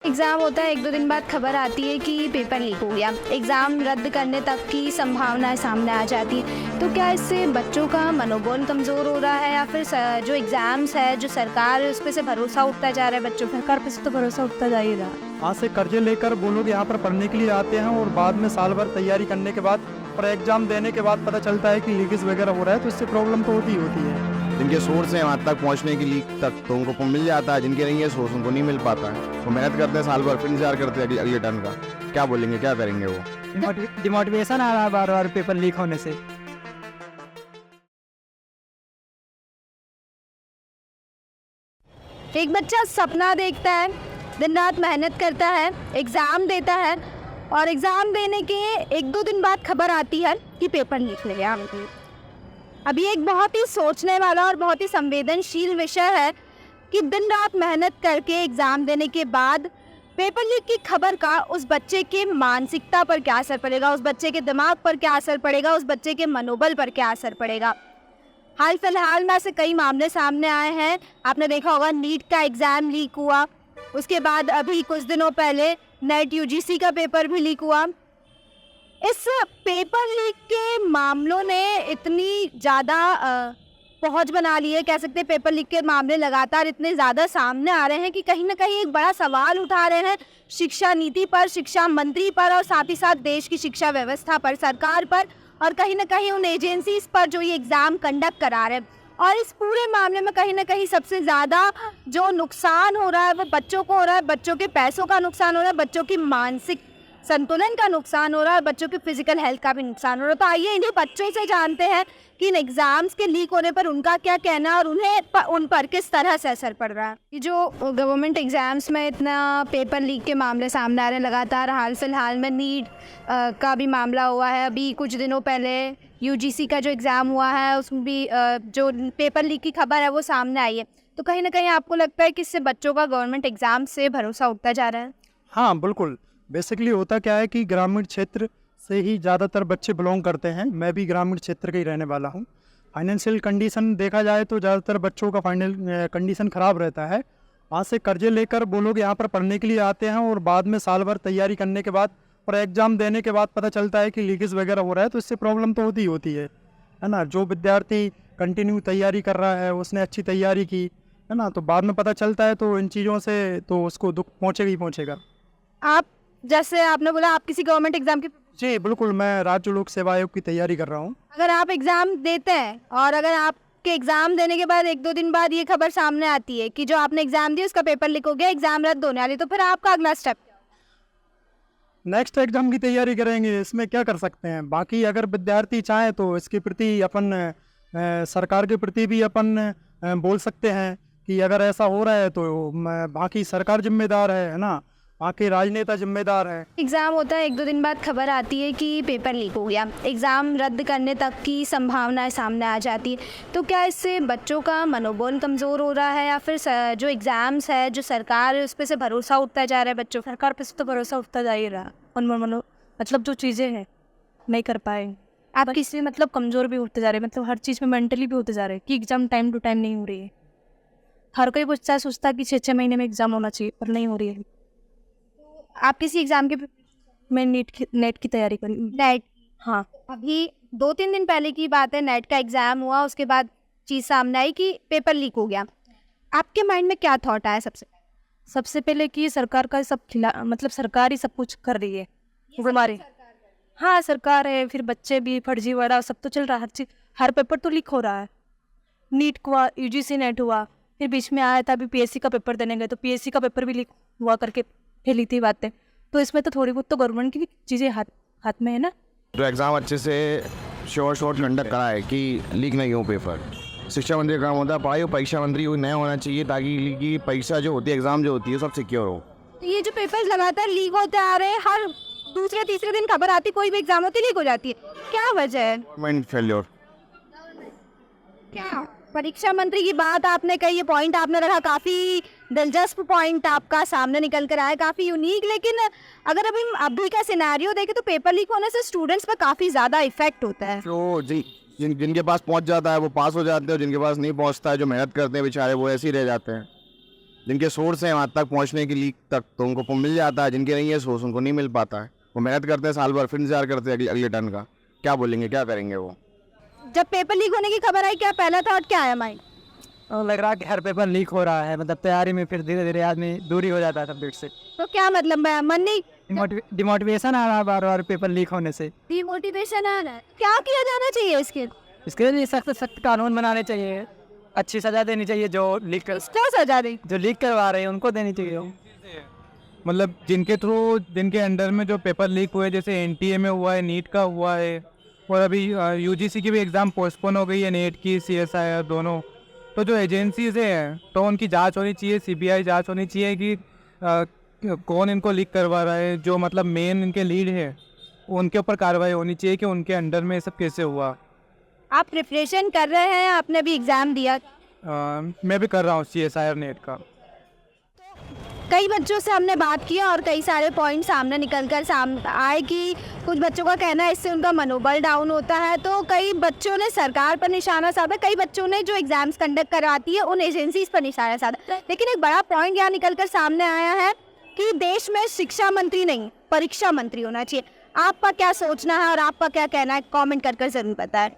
Exam होता है, 1-2 दिन बाद खबर आती है कि पेपर लीक हो गया। एग्ज़ाम रद्द करने तक की संभावनाएं सामने आ जाती है। तो क्या इससे बच्चों का मनोबल कमज़ोर हो रहा है या फिर जो एग्ज़ाम्स है, जो सरकार है, उस पे से भरोसा उठता जा रहा है बच्चों पर? सरकार पे से तो भरोसा उठता जा ही रहा। आज से कर्जे लेकर वो लोग यहाँ पर पढ़ने के लिए आते हैं और बाद में साल भर तैयारी करने के बाद और एग्ज़ाम देने के बाद पता चलता है कि लीकेज वगैरह हो रहा है, तो इससे प्रॉब्लम तो होती ही होती है। जिनके सोर्स हैं वहाँ तक पहुँचने की लीक तक तो उनको मिल जाता है, जिनके नहीं है सोर्स उनको नहीं मिल पाता है। वो मेहनत करते हैं साल भर, फिर इंतजार करते हैं अगले टर्न का। क्या बोलेंगे, क्या करेंगे वो? डिमोटिवेशन आ रहा है बार बार पेपर लीक होने से। एक बच्चा सपना देखता है, दिन रात मेहनत करता है, एग्ज़ाम देता है और एग्ज़ाम देने के 1-2 दिन बाद खबर आती है कि पेपर लीक हो गया। अभी एक बहुत ही सोचने वाला और बहुत ही संवेदनशील विषय है कि दिन रात मेहनत करके एग्ज़ाम देने के बाद पेपर लीक की खबर का उस बच्चे के मानसिकता पर क्या असर पड़ेगा, उस बच्चे के दिमाग पर क्या असर पड़ेगा, उस बच्चे के मनोबल पर क्या असर पड़ेगा। हाल फिलहाल में ऐसे कई मामले सामने आए हैं। आपने देखा होगा नीट का एग्ज़ाम लीक हुआ, उसके बाद अभी कुछ दिनों पहले नेट यूजीसी का पेपर भी लीक हुआ। इस पेपर लीक के मामलों ने इतनी ज़्यादा पहुंच बना ली है, कह सकते हैं पेपर लीक के मामले लगातार इतने ज़्यादा सामने आ रहे हैं कि कहीं ना कहीं एक बड़ा सवाल उठा रहे हैं शिक्षा नीति पर, शिक्षा मंत्री पर और साथ ही साथ देश की शिक्षा व्यवस्था पर, सरकार पर और कहीं ना कहीं उन एजेंसीज पर जो ये एग्ज़ाम कंडक्ट करा रहे हैं। और इस पूरे मामले में कहीं ना कहीं सबसे ज़्यादा जो नुकसान हो रहा है वो बच्चों को हो रहा है, बच्चों के पैसों का नुकसान हो रहा है, बच्चों की मानसिक संतुलन का नुकसान हो रहा है, बच्चों की फिजिकल हेल्थ का भी नुकसान हो रहा है। तो आइए इन्हीं बच्चों से जानते हैं कि इन एग्ज़ाम्स के लीक होने पर उनका क्या कहना है और उन पर किस तरह से असर पड़ रहा है। ये जो गवर्नमेंट एग्ज़ाम्स में इतना पेपर लीक के मामले सामने आ रहे हैं लगातार, हाल फिलहाल में नीट का भी मामला हुआ है, अभी कुछ दिनों पहले यूजीसी का जो एग्ज़ाम हुआ है उसमें भी जो पेपर लीक की खबर है वो सामने आई है। तो कहीं ना कहीं आपको लगता है कि इससे बच्चों का गवर्नमेंट एग्ज़ाम से भरोसा उठता जा रहा है? हाँ बिल्कुल। बेसिकली होता क्या है कि ग्रामीण क्षेत्र से ही ज़्यादातर बच्चे बिलोंग करते हैं। मैं भी ग्रामीण क्षेत्र का ही रहने वाला हूँ। फाइनेंशियल कंडीशन देखा जाए तो ज़्यादातर बच्चों का फाइनल कंडीशन ख़राब रहता है। वहाँ से कर्जे लेकर वो लोग यहाँ पर पढ़ने के लिए आते हैं और बाद में साल भर तैयारी करने के बाद और एग्ज़ाम देने के बाद पता चलता है कि लीकेज वगैरह हो रहा है, तो इससे प्रॉब्लम तो होती ही होती है ना। जो विद्यार्थी कंटिन्यू तैयारी कर रहा है, उसने अच्छी तैयारी की है ना, तो बाद में पता चलता है तो इन चीज़ों से तो उसको दुख पहुँचेगा ही पहुँचेगा। आप जैसे आपने बोला आप किसी गवर्नमेंट एग्ज़ाम की? जी बिल्कुल, मैं राज्य लोक सेवा आयोग की तैयारी कर रहा हूँ। अगर आप एग्ज़ाम देते हैं और अगर आपके एग्ज़ाम देने के बाद 1-2 दिन बाद ये खबर सामने आती है कि जो आपने एग्ज़ाम दिया उसका पेपर लीक हो गया, एग्ज़ाम रद्द होने वाली, तो फिर आपका अगला स्टेप क्या? नेक्स्ट एग्जाम की तैयारी करेंगे, इसमें क्या कर सकते हैं। बाकी अगर विद्यार्थी चाहें तो इसके प्रति अपन सरकार के प्रति भी अपन बोल सकते हैं कि अगर ऐसा हो रहा है तो बाकी सरकार जिम्मेदार है ना, बाकी राजनेता जिम्मेदार है। एग्ज़ाम होता है, 1-2 दिन बाद खबर आती है कि पेपर लीक हो गया, एग्ज़ाम रद्द करने तक की संभावनाएं सामने आ जाती है। तो क्या इससे बच्चों का मनोबल कमज़ोर हो रहा है या फिर जो एग्ज़ाम्स है, जो सरकार है, उस पर से भरोसा उठता जा रहा है बच्चों? सरकार पे से तो भरोसा उठता जा ही रहा। मतलब जो चीज़ें हैं नहीं कर पाए, आप किसी मतलब कमज़ोर भी होते जा रहे हैं, मतलब हर चीज़ में मेंटली भी होते जा रहे हैं कि एग्ज़ाम टाइम टू टाइम नहीं हो रही है। हर कोई बच्चा सोचता है कि 6-6 महीने में एग्ज़ाम होना चाहिए, पर नहीं हो रही है। आप किसी एग्ज़ाम के? मैं नेट की तैयारी कर रही हूँ। नेट? हाँ, अभी 2-3 दिन पहले की बात है, नेट का एग्ज़ाम हुआ, उसके बाद चीज़ सामने आई कि पेपर लीक हो गया। आपके माइंड में क्या थॉट आया सबसे पहले कि सरकार का सब मतलब सरकार ही सब कुछ कर रही है हमारे। हाँ सरकार है, फिर बच्चे भी फर्जीवाड़ा सब तो चल रहा है, हर चीज़, हर पेपर तो लीक हो रहा है। नीट हुआ, यूजीसी नेट हुआ, फिर बीच में आया था अभी पीएससी का पेपर देने गए तो पीएससी का पेपर भी लीक हुआ करके फैली थी बातें। तो इसमें तो थोड़ी बहुत तो गवर्नमेंट की भी चीज़ें हाथ में है ना। तो एग्ज़ाम अच्छे से शॉर्ट कंडक्ट कराए कि लीक नहीं हो पेपर। शिक्षा मंत्री का काम होता है पढ़ाई, और परीक्षा मंत्री वो नया होना चाहिए ताकि परीक्षा जो होती है, एग्ज़ाम जो होती है, सब सिक्योर हो। तो ये जो पेपर्स लगातार लीक होते आ रहे हैं, हर दूसरे तीसरे दिन खबर आती, कोई भी एग्ज़ाम होती लीक हो जाती है, क्या वजह है? Government failure. क्या परीक्षा मंत्री की बात आपने कही, ये पॉइंट आपने रखा, काफ़ी दिलचस्प पॉइंट आपका सामने निकल कर आया, काफ़ी यूनिक। लेकिन अगर अभी का सिनेरियो देखें तो पेपर लीक होने से स्टूडेंट्स पर काफ़ी ज़्यादा इफेक्ट होता है। तो जिनके पास पहुंच जाता है वो पास हो जाते हैं, और जिनके पास नहीं पहुंचता है, जो मेहनत करते हैं बेचारे, वो ऐसे ही रह जाते हैं। जिनके सोर्स हैं वहाँ तक पहुँचने की लीक तक, तो उनको मिल जाता है, जिनके नहीं है सोर्स उनको नहीं मिल पाता है। वो मेहनत करते हैं साल भर, फिर इंतजार करते हैं अगले टर्न का। क्या बोलेंगे, क्या करेंगे वो? जब पेपर लीक होने की खबर आई, क्या पहला थॉट क्या आया माइंड? और लग रहा है कि हर पेपर लीक हो रहा है, मतलब तैयारी में फिर धीरे धीरे आदमी दूरी हो जाता है सब्जेक्ट से। तो क्या मतलब मन नहीं, डिमोटिवेशन आ रहा है बार बार पेपर लीक होने से। डिमोटिवेशन आ रहा है, क्या किया जाना चाहिए इसके लिए सख्त सख्त कानून बनाने चाहिए, अच्छी सजा देनी चाहिए, जो लीक सजा दें? जो लीक करवा रहे हैं उनको देनी चाहिए। मतलब जिनके थ्रू, जिनके अंडर में जो पेपर लीक हुए, जैसे एनटीए में हुआ है, नीट का हुआ है, और अभी यूजीसी की भी एग्ज़ाम पोस्टपोन हो गई है, नेट की, सीएसआईआर दोनों। तो जो एजेंसीज हैं तो उनकी जांच होनी चाहिए, सीबीआई जांच होनी चाहिए कि कौन इनको लीक करवा रहा है, जो मतलब मेन इनके लीड है उनके ऊपर कार्रवाई होनी चाहिए कि उनके अंडर में ये सब कैसे हुआ। आप प्रिपरेशन कर रहे हैं, आपने भी एग्जाम दिया? मैं भी कर रहा हूँ सीएसआईआर नेट का। कई बच्चों से हमने बात की और कई सारे पॉइंट सामने निकल कर आए कि कुछ बच्चों का कहना है इससे उनका मनोबल डाउन होता है। तो कई बच्चों ने सरकार पर निशाना साधा, कई बच्चों ने जो एग्जाम्स कंडक्ट करवाती है उन एजेंसीज पर निशाना साधा। लेकिन एक बड़ा पॉइंट यहाँ निकल कर सामने आया है कि देश में शिक्षा मंत्री नहीं, परीक्षा मंत्री होना चाहिए। आपका क्या सोचना है और आपका क्या कहना है, कॉमेंट कर जरूर बताएं।